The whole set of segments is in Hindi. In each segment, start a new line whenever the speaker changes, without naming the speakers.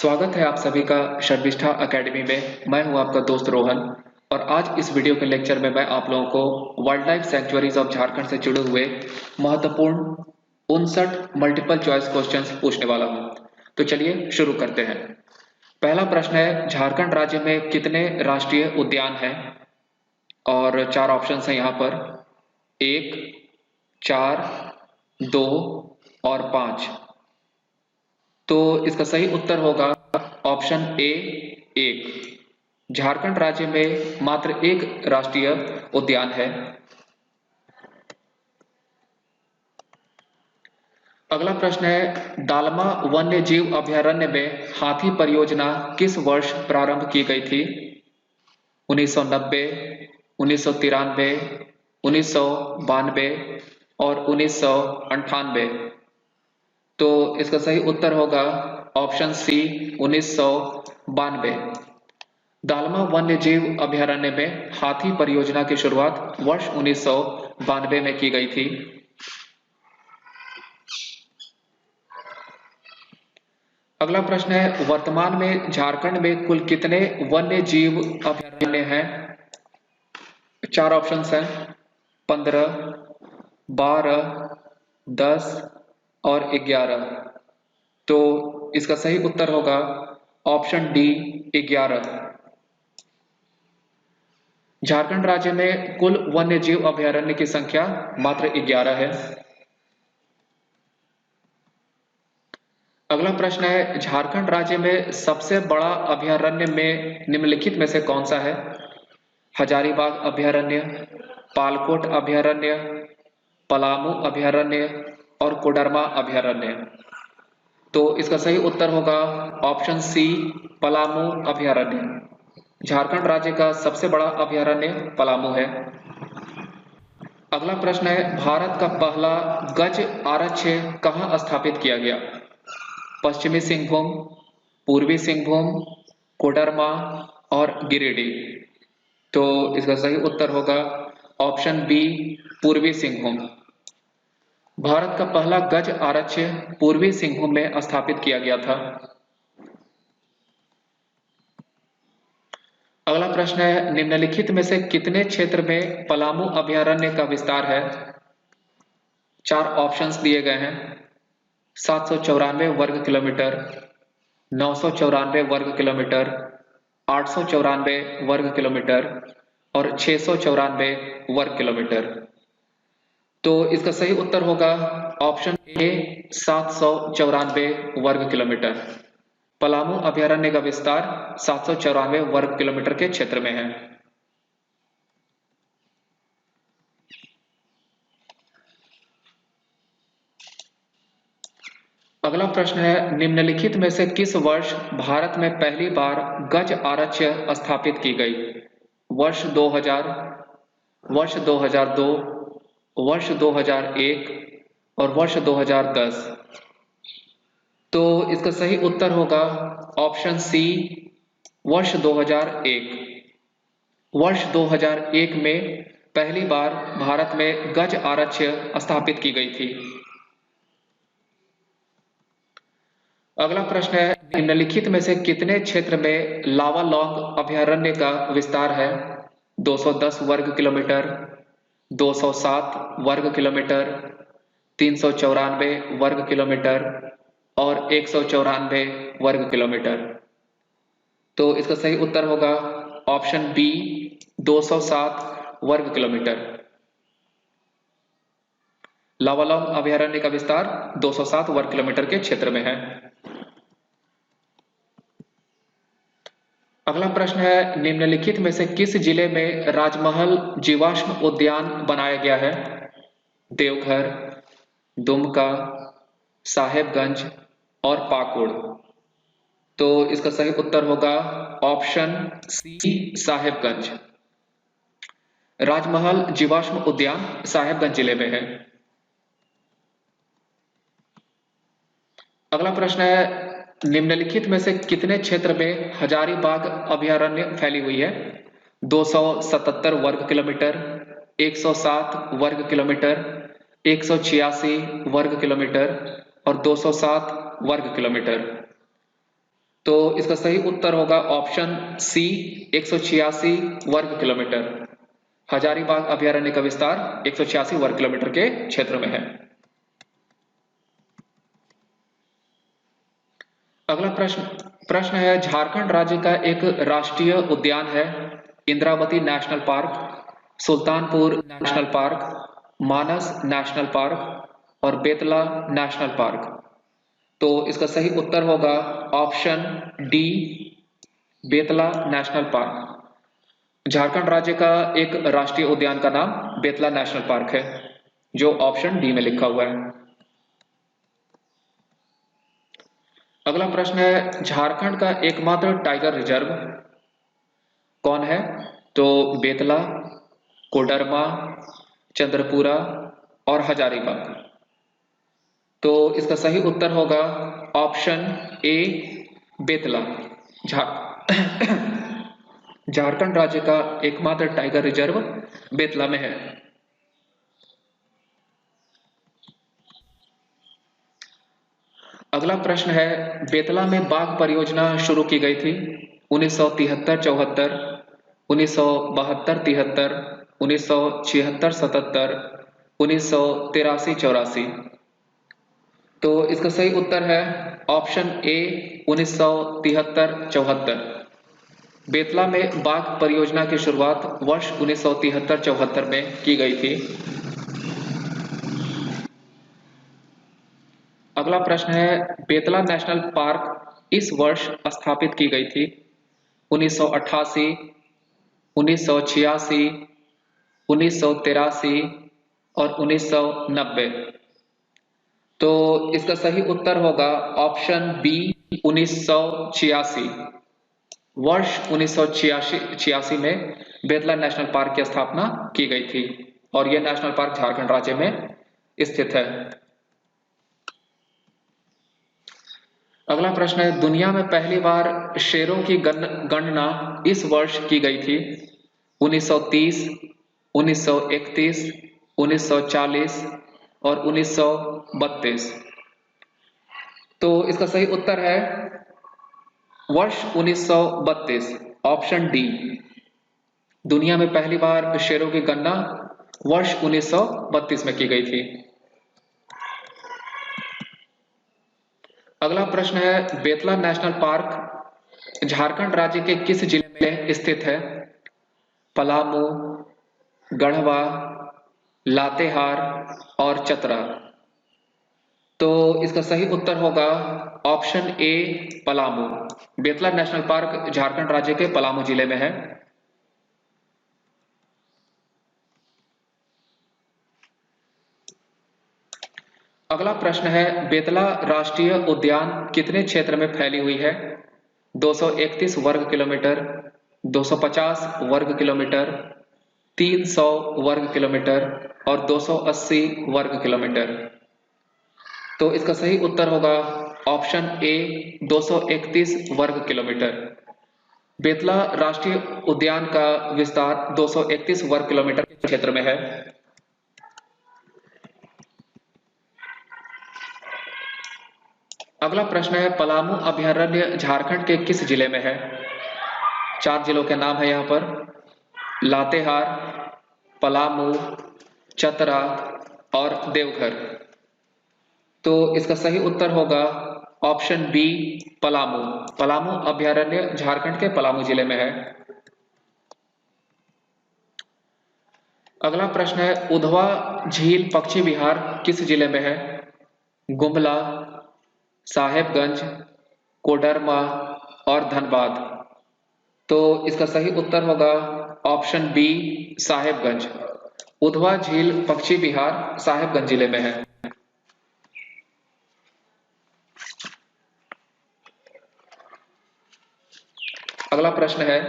स्वागत है आप सभी का शर्विष्ठा एकेडमी में। मैं हूं आपका दोस्त रोहन और आज इस वीडियो के लेक्चर में मैं आप लोगों को wild life sanctuaries of Jharkhand से जुड़े हुए महत्वपूर्ण 59 मल्टीपल चॉइस क्वेश्चंस पूछने वाला हूं। तो चलिए शुरू करते हैं। पहला प्रश्न है, झारखंड राज्य में कितने राष्ट्रीय उद्यान हैं? और चार ऑप्शन है यहाँ पर, 1, 4, 2 और 5। तो इसका सही उत्तर होगा ऑप्शन ए, 1। झारखंड राज्य में मात्र एक राष्ट्रीय उद्यान है। अगला प्रश्न है, दालमा वन्य जीव अभयारण्य में हाथी परियोजना किस वर्ष प्रारंभ की गई थी? 1990, 1993, 1992 और 1998। तो इसका सही उत्तर होगा ऑप्शन सी, 1992। दालमा वन्य जीव अभयारण्य में हाथी परियोजना की शुरुआत वर्ष 1992 में की गई थी। अगला प्रश्न है, वर्तमान में झारखंड में कुल कितने वन्य जीव अभयारण्य हैं? चार ऑप्शन हैं, 15, 12, 10 और 11। तो इसका सही उत्तर होगा ऑप्शन डी, 11। झारखंड राज्य में कुल वन्य जीव अभयारण्य की संख्या मात्र 11 है। अगला प्रश्न है, झारखंड राज्य में सबसे बड़ा अभयारण्य में निम्नलिखित में से कौन सा है? हजारीबाग अभयारण्य, पालकोट अभयारण्य, पलामू अभयारण्य और कोडरमा अभयारण्य। तो इसका सही उत्तर होगा ऑप्शन सी, पलामू अभयारण्य। झारखंड राज्य का सबसे बड़ा अभयारण्य पलामू है। अगला प्रश्न है, भारत का पहला गज आरक्ष्य कहां स्थापित किया गया? पश्चिमी सिंहभूम, पूर्वी सिंहभूम, कोडरमा और गिरिडीह। तो इसका सही उत्तर होगा ऑप्शन बी, पूर्वी सिंहभूम। भारत का पहला गज आरक्ष्य पूर्वी सिंहभूम में स्थापित किया गया था। अगला प्रश्न है, निम्नलिखित में से कितने क्षेत्र में पलामू अभयारण्य का विस्तार है? चार ऑप्शंस दिए गए हैं, 794 वर्ग किलोमीटर, 994 वर्ग किलोमीटर, 894 वर्ग किलोमीटर और 694 वर्ग किलोमीटर। तो इसका सही उत्तर होगा ऑप्शन ए, 794 वर्ग किलोमीटर। पलामू अभयारण्य का विस्तार 794 वर्ग किलोमीटर के क्षेत्र में है। अगला प्रश्न है, निम्नलिखित में से किस वर्ष भारत में पहली बार गज आरक्ष्य स्थापित की गई? वर्ष 2000, वर्ष 2002, वर्ष 2001 और वर्ष 2010। तो इसका सही उत्तर होगा ऑप्शन सी, वर्ष 2001। वर्ष 2001 में पहली बार भारत में गज आरक्ष्य स्थापित की गई थी। अगला प्रश्न है, निम्नलिखित में से कितने क्षेत्र में लावा लौंग अभयारण्य का विस्तार है? 210 वर्ग किलोमीटर, 207 वर्ग किलोमीटर, 394 वर्ग किलोमीटर और 194 वर्ग किलोमीटर। तो इसका सही उत्तर होगा ऑप्शन बी, 207 वर्ग किलोमीटर। लावा लौंग अभयारण्य का विस्तार 207 वर्ग किलोमीटर के क्षेत्र में है। अगला प्रश्न है, निम्नलिखित में से किस जिले में राजमहल जीवाश्म उद्यान बनाया गया है? देवघर, दुमका, साहेबगंज और पाकुड़। तो इसका सही उत्तर होगा ऑप्शन सी, साहेबगंज। राजमहल जीवाश्म उद्यान साहेबगंज जिले में है। अगला प्रश्न है, निम्नलिखित में से कितने क्षेत्र में हजारीबाग अभयारण्य फैली हुई है? 277 वर्ग किलोमीटर, 107 वर्ग किलोमीटर, 186 वर्ग किलोमीटर और 207 वर्ग किलोमीटर। तो इसका सही उत्तर होगा ऑप्शन सी 186 वर्ग किलोमीटर। हजारीबाग अभयारण्य का विस्तार 186 वर्ग किलोमीटर के क्षेत्र में है। अगला प्रश्न है, झारखंड राज्य का एक राष्ट्रीय उद्यान है Indravati national park, Sultanpur national park, Manas national park और बेतला नेशनल पार्क। तो इसका सही उत्तर होगा option D Betla national park. Jharkhand राज्य का एक राष्ट्रीय उद्यान का नाम बेतला नेशनल पार्क है, जो ऑप्शन डी में लिखा हुआ है। अगला प्रश्न है, झारखंड का एकमात्र टाइगर रिजर्व कौन है? तो बेतला, कोडरमा, चंद्रपुरा और हजारीबाग। तो इसका सही उत्तर होगा ऑप्शन ए बेतला। झारखंड राज्य का एकमात्र टाइगर रिजर्व बेतला में है। अगला प्रश्न है, बेतला में बाघ परियोजना शुरू की गई थी 1973-74, 1972-73, 1976-77, 1983-84। तो इसका सही उत्तर है ऑप्शन ए 1973-74। बेतला में बाघ परियोजना की शुरुआत वर्ष 1973-74 में की गई थी। अगला प्रश्न है, बेतला नेशनल पार्क इस वर्ष स्थापित की गई थी 1988, 1986, 1983 और 1990। तो इसका सही उत्तर होगा ऑप्शन बी 1986। वर्ष 1986 में बेतला नेशनल पार्क की स्थापना की गई थी और यह नेशनल पार्क झारखंड राज्य में स्थित है। अगला प्रश्न है, दुनिया में पहली बार शेरों की गणना इस वर्ष की गई थी 1930, 1931, 1940 और 1932। तो इसका सही उत्तर है वर्ष 1932, ऑप्शन डी। दुनिया में पहली बार शेरों की गणना वर्ष 1932 में की गई थी। अगला प्रश्न है, बेतला नेशनल पार्क झारखंड राज्य के किस जिले में स्थित है? पलामू, गढ़वा, लातेहार और चतरा। तो इसका सही उत्तर होगा option A Palamu. Betla national park Jharkhand राज्य के पलामू जिले में है। अगला प्रश्न है, बेतला राष्ट्रीय उद्यान कितने क्षेत्र में फैली हुई है? 231 वर्ग किलोमीटर, 250 वर्ग किलोमीटर, 300 वर्ग किलोमीटर और 280 वर्ग किलोमीटर। तो इसका सही उत्तर होगा ऑप्शन ए 231 वर्ग किलोमीटर। बेतला राष्ट्रीय उद्यान का विस्तार 231 वर्ग किलोमीटर क्षेत्र में है। अगला प्रश्न है, पलामू अभयारण्य झारखंड के किस जिले में है? 4 जिलों के नाम है यहाँ पर, लातेहार, पलामू, चतरा और देवघर। तो इसका सही उत्तर होगा ऑप्शन बी पलामू। पलामू अभयारण्य झारखंड के पलामू जिले में है। अगला प्रश्न है, उधवा झील पक्षी विहार किस जिले में है? गुमला, साहेबगंज, कोडरमा और धनबाद। तो इसका सही उत्तर होगा ऑप्शन बी साहेबगंज। उधवा झील पक्षी विहार साहेबगंज जिले में है। अगला प्रश्न है,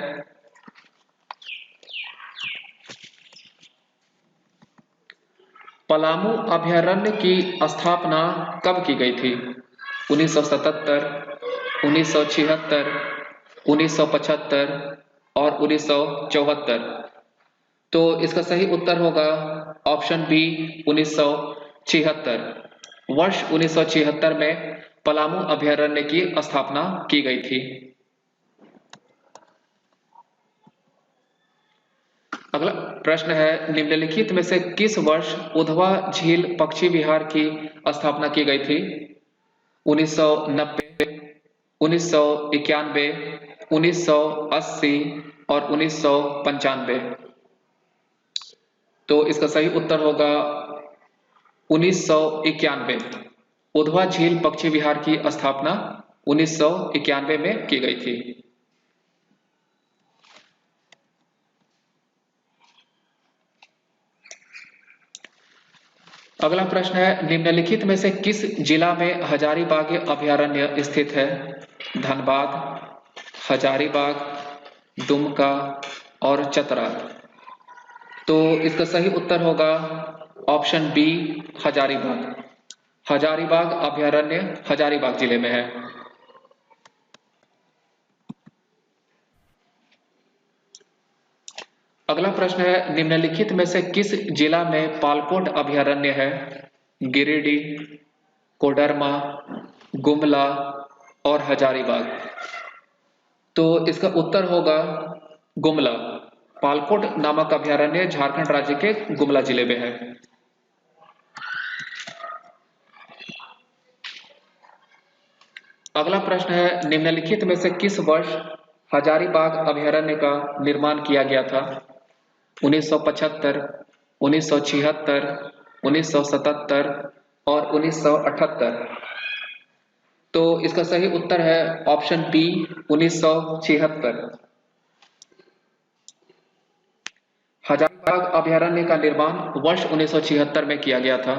पलामू अभयारण्य की स्थापना कब की गई थी? 1977, 1976, 1975 और 1974। तो इसका सही उत्तर होगा ऑप्शन बी 1976। वर्ष 1976 में पलामू अभयारण्य की स्थापना की गई थी? अगला प्रश्न है, निम्नलिखित में से किस वर्ष उधवा झील पक्षी विहार की स्थापना की गई थी? 1990, 1991, 1980 और 1995। तो इसका सही उत्तर होगा 1991। उधवा झील पक्षी विहार की स्थापना 1991 में की गई थी। अगला प्रश्न है, निम्नलिखित में से किस जिला में हजारीबाग अभयारण्य स्थित है? धनबाद, हजारीबाग, दुमका और चतरा। तो इसका सही उत्तर होगा ऑप्शन बी, हजारीबाग। हजारीबाग अभयारण्य हजारीबाग जिले में है। अगला प्रश्न है, निम्नलिखित में से किस जिला में पालकोट अभयारण्य है? गिरिडीह, कोडरमा, गुमला और हजारीबाग। तो इसका उत्तर होगा गुमला। पालकोट नामक अभयारण्य झारखंड राज्य के गुमला जिले में है। अगला प्रश्न है, निम्नलिखित में से किस वर्ष हजारीबाग अभयारण्य का निर्माण किया गया था? 1975, 1976, 1977 और 1978। तो इसका सही उत्तर है ऑप्शन बी, 1976। हजारीबाग अभयारण्य का निर्माण वर्ष 1976 में किया गया था।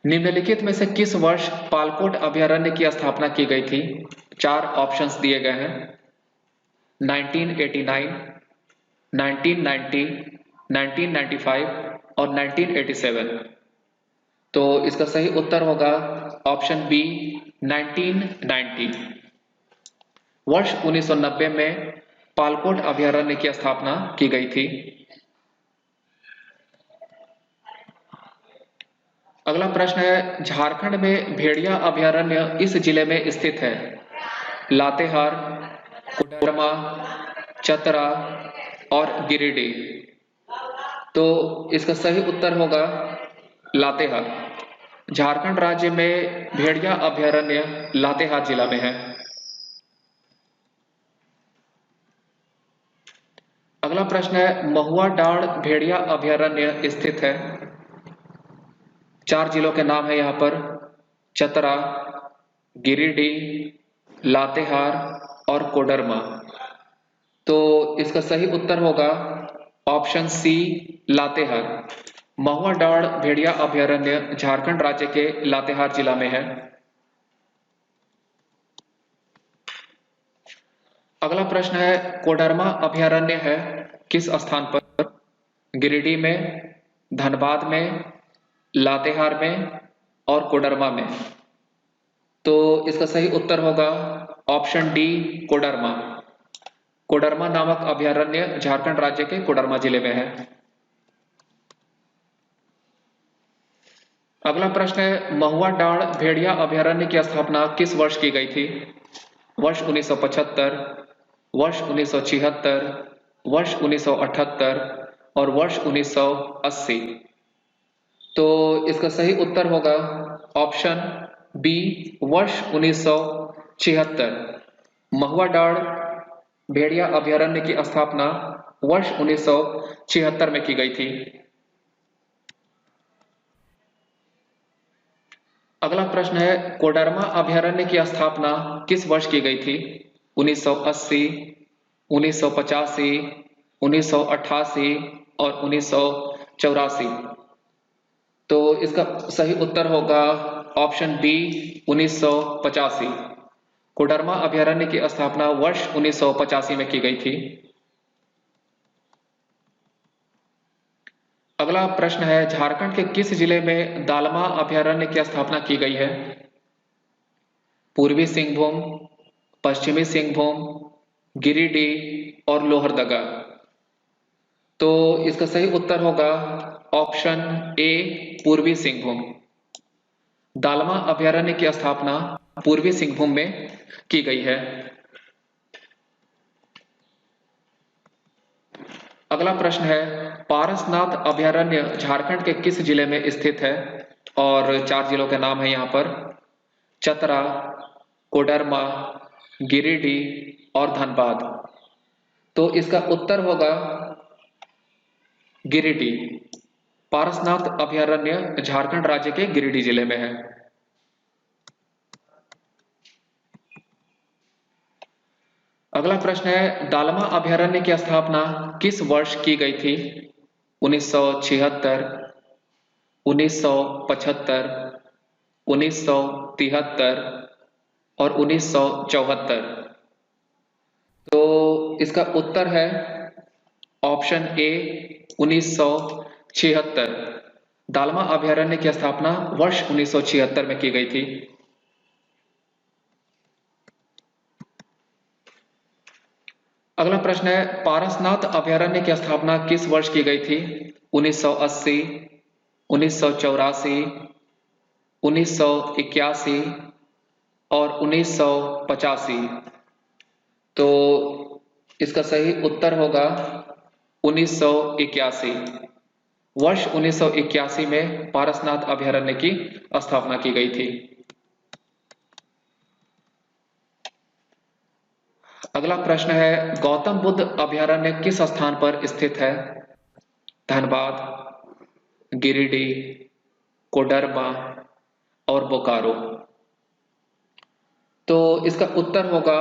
निम्नलिखित में से किस वर्ष पालकोट अभयारण्य की स्थापना की गई थी? 4 ऑप्शंस दिए गए हैं। 1989, 1990, 1995 और 1987। तो इसका सही उत्तर होगा ऑप्शन बी, 1990। वर्ष 1990 में पालकोट अभयारण्य की स्थापना की गई थी। अगला प्रश्न है, झारखंड में भेड़िया अभयारण्य इस जिले में स्थित है? लातेहार, कोडरमा, चतरा और गिरिडीह। तो इसका सही उत्तर होगा लातेहार। झारखंड राज्य में भेड़िया अभयारण्य लातेहार जिला में है। अगला प्रश्न है, महुआ डांड़ भेड़िया अभयारण्य स्थित है? 4 जिलों के नाम है यहाँ पर, चतरा, गिरिडीह, लातेहार और कोडरमा। तो इसका सही उत्तर होगा ऑप्शन सी, लातेहार। महुआ डांड़ भेड़िया अभयारण्य झारखंड राज्य के लातेहार जिला में है। अगला प्रश्न है, कोडरमा अभयारण्य है किस स्थान पर? गिरिडीह में, धनबाद में, लातेहार में और कोडरमा में। तो इसका सही उत्तर होगा ऑप्शन डी, कोडरमा। कोडरमा नामक अभयारण्य झारखंड राज्य के कोडरमा जिले में है। अगला प्रश्न है, महुआ डांड़ भेड़िया अभयारण्य की स्थापना किस वर्ष की गई थी? वर्ष 1975, वर्ष 1976, वर्ष 1978 और वर्ष 1980। तो इसका सही उत्तर होगा ऑप्शन बी, वर्ष 1976। महुआ डांड़ भेड़िया अभयारण्य की स्थापना वर्ष 1976 में की गई थी। अगला प्रश्न है, कोडरमा अभयारण्य की स्थापना किस वर्ष की गई थी? 1980, 1985, 1988 और 1984। तो इसका सही उत्तर होगा ऑप्शन बी, 1985। कोडरमा अभयारण्य की स्थापना वर्ष 1985 में की गई थी। अगला प्रश्न है, झारखंड के किस जिले में दालमा अभयारण्य की स्थापना की गई है? पूर्वी सिंहभूम, पश्चिमी सिंहभूम, गिरिडीह और लोहरदगा। तो इसका सही उत्तर होगा ऑप्शन ए, पूर्वी सिंहभूम। दालमा अभयारण्य की स्थापना पूर्वी सिंहभूम में की गई है। अगला प्रश्न है, पारसनाथ अभयारण्य झारखंड के किस जिले में स्थित है? और 4 जिलों के नाम है यहाँ पर: चतरा, कोडरमा, गिरिडीह और धनबाद। तो इसका उत्तर होगा गिरिडीह। पारसनाथ अभयारण्य झारखंड राज्य के गिरिडीह जिले में है। अगला प्रश्न है, दालमा अभयारण्य की स्थापना किस वर्ष की गई थी? 1976, 1975, 1973 और 1974। तो इसका उत्तर है ऑप्शन ए, 1976। दालमा अभयारण्य की स्थापना वर्ष 1976 में की गई थी। अगला प्रश्न है, पारसनाथ अभयारण्य की स्थापना किस वर्ष की गई थी? 1980, 1984, 1981 और 1985। तो इसका सही उत्तर होगा 1981। वर्ष 1981 में पारसनाथ अभयारण्य की स्थापना की गई थी। अगला प्रश्न है, गौतम बुद्ध अभयारण्य किस स्थान पर स्थित है? धनबाद, गिरिडीह, कोडरमा और बोकारो। तो इसका उत्तर होगा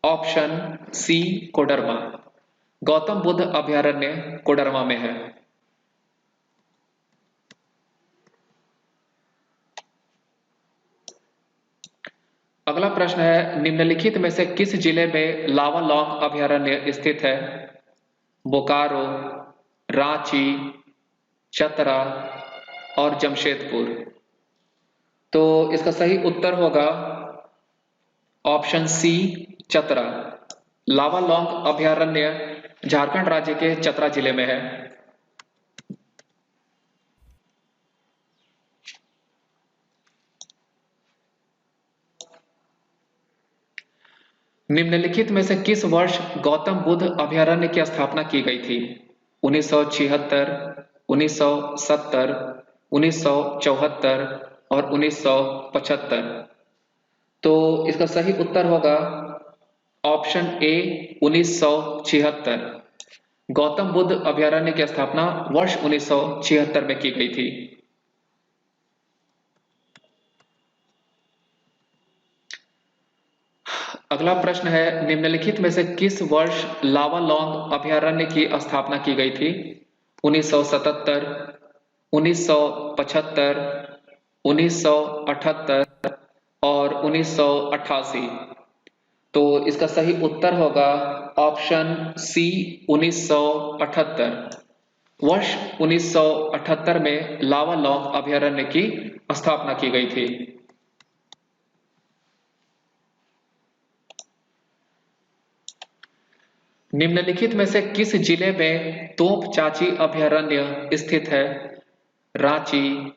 ऑप्शन सी, कोडरमा। गौतम बुद्ध अभयारण्य कोडरमा में है। अगला प्रश्न है, निम्नलिखित में से किस जिले में लावालौंग अभयारण्य स्थित है? बोकारो, रांची, चतरा और जमशेदपुर। तो इसका सही उत्तर होगा ऑप्शन सी, चतरा। लावालौंग अभयारण्य झारखंड राज्य के चतरा जिले में है। निम्नलिखित में से किस वर्ष गौतम बुद्ध अभयारण्य की स्थापना की गई थी? 1976, 1970, 1974 और 1975। तो इसका सही उत्तर होगा ऑप्शन ए, 1976। गौतम बुद्ध अभयारण्य की स्थापना वर्ष 1976 में की गई थी। अगला प्रश्न है, निम्नलिखित में से किस वर्ष लावालौंग अभयारण्य की स्थापना की गई थी? 1977, 1975, 1978 और 1988। तो इसका सही उत्तर होगा ऑप्शन सी, 1978। वर्ष 1978 में लावालौंग अभयारण्य की स्थापना की गई थी। निम्नलिखित में से किस जिले में तोप चाची अभयारण्य स्थित है? रांची,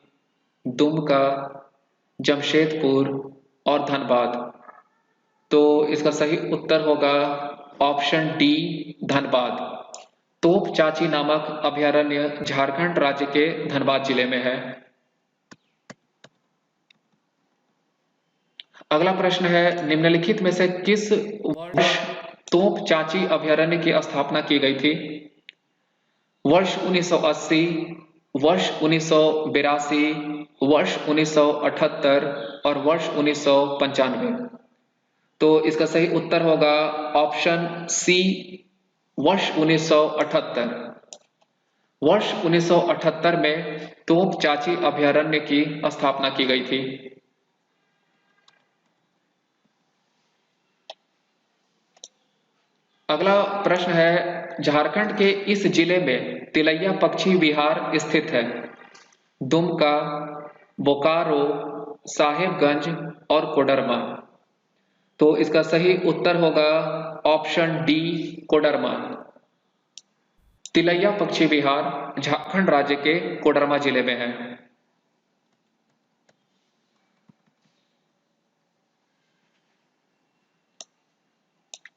दुमका, जमशेदपुर और धनबाद। तो इसका सही उत्तर होगा ऑप्शन डी, धनबाद। तोप चाची नामक अभयारण्य झारखंड राज्य के धनबाद जिले में है। अगला प्रश्न है, निम्नलिखित में से किस वर्ष तोप चाची अभयारण्य की स्थापना की गई थी? वर्ष 1980, वर्ष 1982, वर्ष 1978 और वर्ष 1995। तो इसका सही उत्तर होगा ऑप्शन सी, वर्ष 1978। वर्ष 1978 में तोप चाची अभयारण्य की स्थापना की गई थी। अगला प्रश्न है, झारखंड के इस जिले में तिलैया पक्षी विहार स्थित है? दुमका, बोकारो, साहेबगंज और कोडरमा। तो इसका सही उत्तर होगा ऑप्शन डी, कोडरमा। तिलैया पक्षी विहार झारखंड राज्य के कोडरमा जिले में है।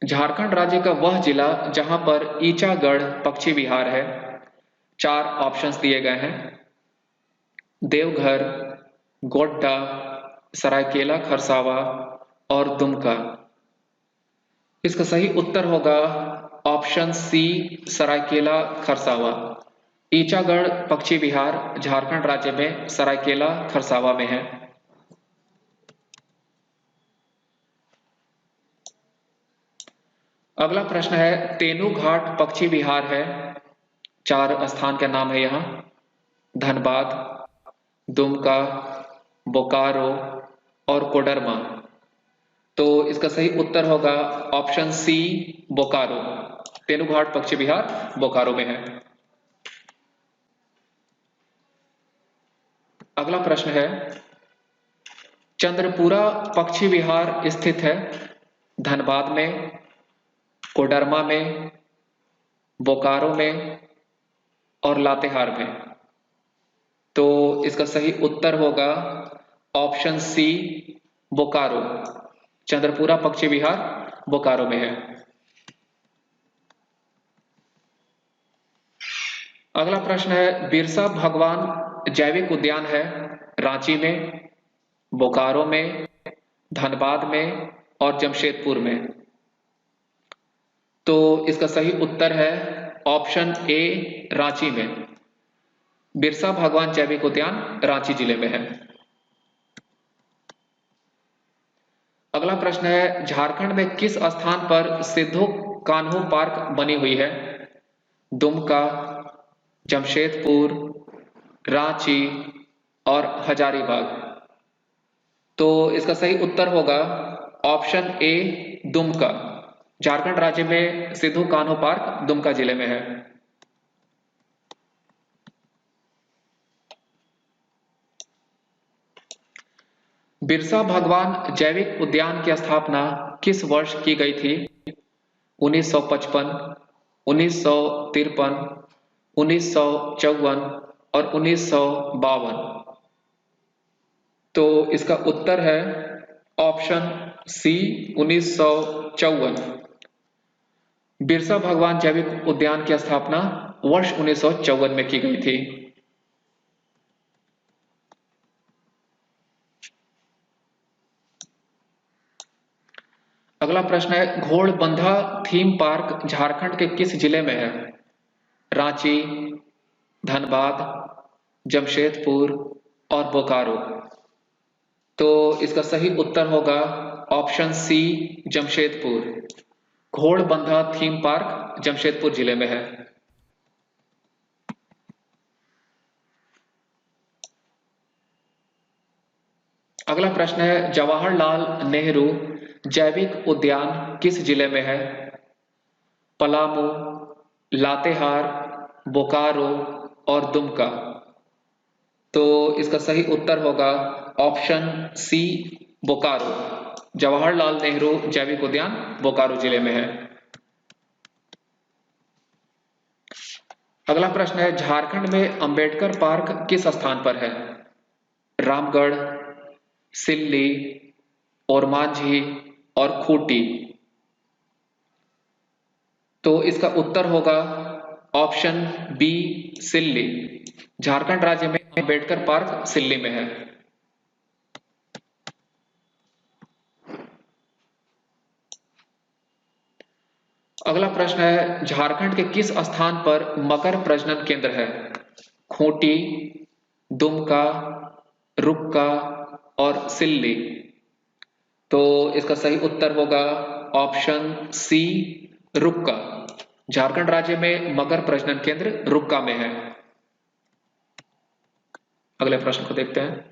झारखंड राज्य का वह जिला जहां पर ईचागढ़ पक्षी विहार है। 4 ऑप्शंस दिए गए हैं: देवघर, गोड्डा, सरायकेला खरसावा और दुमका। इसका सही उत्तर होगा ऑप्शन सी, सरायकेला खरसावा। ईचागढ़ पक्षी विहार झारखंड राज्य में सरायकेला खरसावा में है। अगला प्रश्न है, तेनू घाट पक्षी विहार है। 4 स्थान का नाम है यहाँ: धनबाद, दुमका, बोकारो और कोडरमा। तो इसका सही उत्तर होगा ऑप्शन सी, बोकारो। तेनू घाट पक्षी विहार बोकारो में है। अगला प्रश्न है, चंद्रपुरा पक्षी विहार स्थित है धनबाद में, कोडरमा में, बोकारो में और लातेहार में। तो इसका सही उत्तर होगा ऑप्शन सी, बोकारो। चंद्रपुरा पक्षी विहार बोकारो में है। अगला प्रश्न है, बिरसा भगवान जैविक उद्यान है रांची में, बोकारो में, धनबाद में और जमशेदपुर में। तो इसका सही उत्तर है ऑप्शन ए, रांची में। बिरसा भगवान जैविक उद्यान रांची जिले में है। अगला प्रश्न है, झारखंड में किस स्थान पर सिद्धो कान्हो पार्क बनी हुई है? दुमका, जमशेदपुर, रांची और हजारीबाग। तो इसका सही उत्तर होगा ऑप्शन ए, दुमका। झारखंड राज्य में सिद्धो कान्हो पार्क दुमका जिले में है। बिरसा भगवान जैविक उद्यान की स्थापना किस वर्ष की गई थी? 1955, 1953, 1954 और 1952। तो इसका उत्तर है ऑप्शन सी, 1954। बिरसा भगवान जैविक उद्यान की स्थापना वर्ष 1954 में की गई थी। अगला प्रश्न है, घोड़बंधा थीम पार्क झारखंड के किस जिले में है? रांची, धनबाद, जमशेदपुर और बोकारो। तो इसका सही उत्तर होगा option C, Jamshedpur. Ghorabandha theme park Jamshedpur जिले में है। अगला प्रश्न है, जवाहरलाल नेहरू जैविक उद्यान किस जिले में है? पलामू, लातेहार, बोकारो और दुमका। तो इसका सही उत्तर होगा ऑप्शन सी, बोकारो। जवाहरलाल नेहरू जैविक उद्यान बोकारो जिले में है। अगला प्रश्न है, झारखंड में अंबेडकर पार्क किस स्थान पर है? रामगढ़, सिल्ली, ओरमांझी और खूंटी। तो इसका उत्तर होगा ऑप्शन बी, सिल्ली। झारखंड राज्य में अंबेडकर पार्क सिल्ली में है। अगला प्रश्न है, झारखंड के किस स्थान पर मकर प्रजनन केंद्र है? खूंटी, दुमका, रुक्का और सिल्ली। तो इसका सही उत्तर होगा ऑप्शन सी, रुक्का। झारखंड राज्य में मकर प्रजनन केंद्र रुक्का में है। अगले प्रश्न को देखते हैं।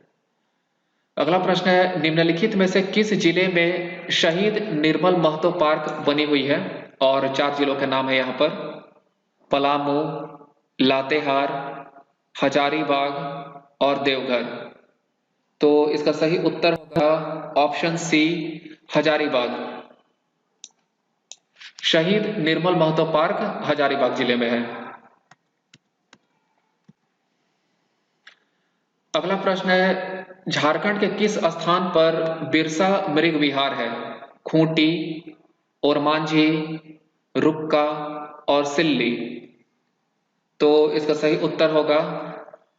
अगला प्रश्न है, निम्नलिखित में से किस जिले में शहीद निर्मल महतो पार्क बनी हुई है? और 4 जिलों के नाम है यहाँ पर: पलामू, लातेहार, हजारीबाग और देवघर। तो इसका सही उत्तर होगा ऑप्शन सी, हजारीबाग। शहीद निर्मल महतो पार्क हजारीबाग जिले में है। अगला प्रश्न है, झारखंड के किस स्थान पर बिरसा मृग विहार है? खूंटी, ओरमांझी, रुक्का और सिल्ली। तो इसका सही उत्तर होगा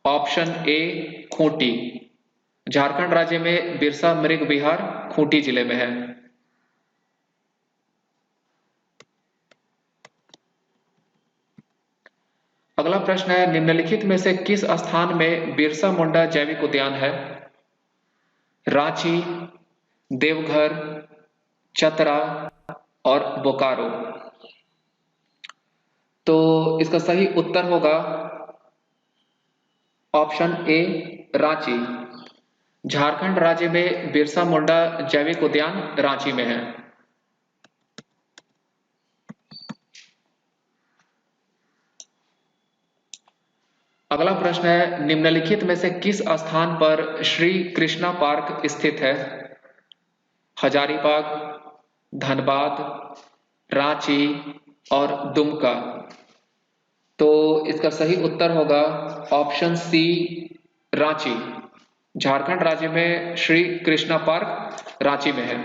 ऑप्शन ए, खूंटी। झारखंड राज्य में बिरसा मृग विहार खूंटी जिले में है। अगला प्रश्न है, निम्नलिखित में से किस स्थान में बिरसा मुंडा जैविक उद्यान है? रांची, देवघर, चतरा और बोकारो। तो इसका सही उत्तर होगा ऑप्शन ए, रांची। झारखंड राज्य में बिरसा मुंडा जैविक उद्यान रांची में है। अगला प्रश्न है, निम्नलिखित में से किस स्थान पर श्री कृष्णा पार्क स्थित है? हजारीबाग, धनबाद, रांची और दुमका। तो इसका सही उत्तर होगा ऑप्शन सी, रांची। झारखंड राज्य में श्री कृष्णा पार्क रांची में है।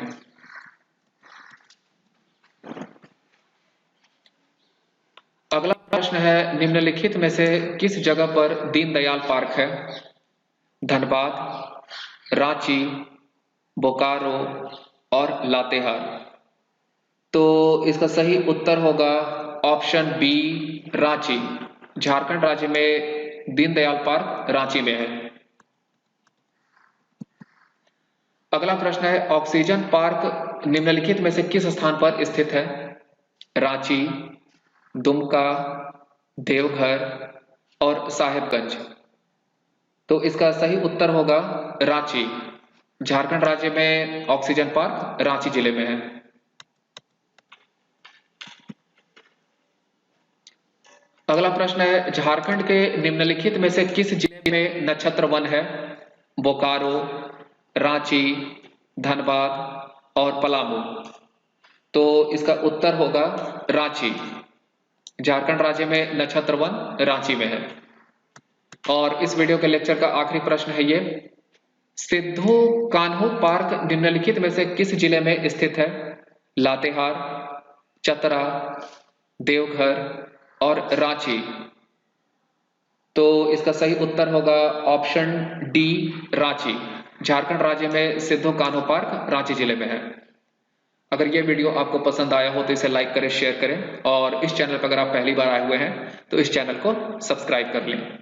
अगला प्रश्न है, निम्नलिखित में से किस जगह पर दीनदयाल पार्क है? धनबाद, रांची, बोकारो और लातेहार। तो इसका सही उत्तर होगा ऑप्शन बी, रांची। झारखंड राज्य में दीनदयाल पार्क रांची में है। अगला प्रश्न है, ऑक्सीजन पार्क निम्नलिखित में से किस स्थान पर स्थित है? रांची, दुमका, देवघर और साहिबगंज। तो इसका सही उत्तर होगा रांची। झारखंड राज्य में ऑक्सीजन पार्क रांची जिले में है। अगला प्रश्न है, झारखंड के निम्नलिखित में से किस जिले में नक्षत्र वन है? बोकारो, रांची, धनबाद और पलामू। तो इसका उत्तर होगा रांची। झारखंड राज्य में नक्षत्र वन रांची में है। और इस वीडियो के लेक्चर का आखिरी प्रश्न है ये, सिद्धू कान्हू पार्क निम्नलिखित में से किस जिले में स्थित है? लातेहार, चतरा, देवघर और रांची। तो इसका सही उत्तर होगा ऑप्शन डी, रांची। झारखंड राज्य में सिद्धू कान्हू पार्क रांची जिले में है। अगर ये वीडियो आपको पसंद आया हो तो इसे लाइक करें, शेयर करें और इस चैनल पर अगर आप पहली बार आए हुए हैं तो इस चैनल को सब्सक्राइब कर लें।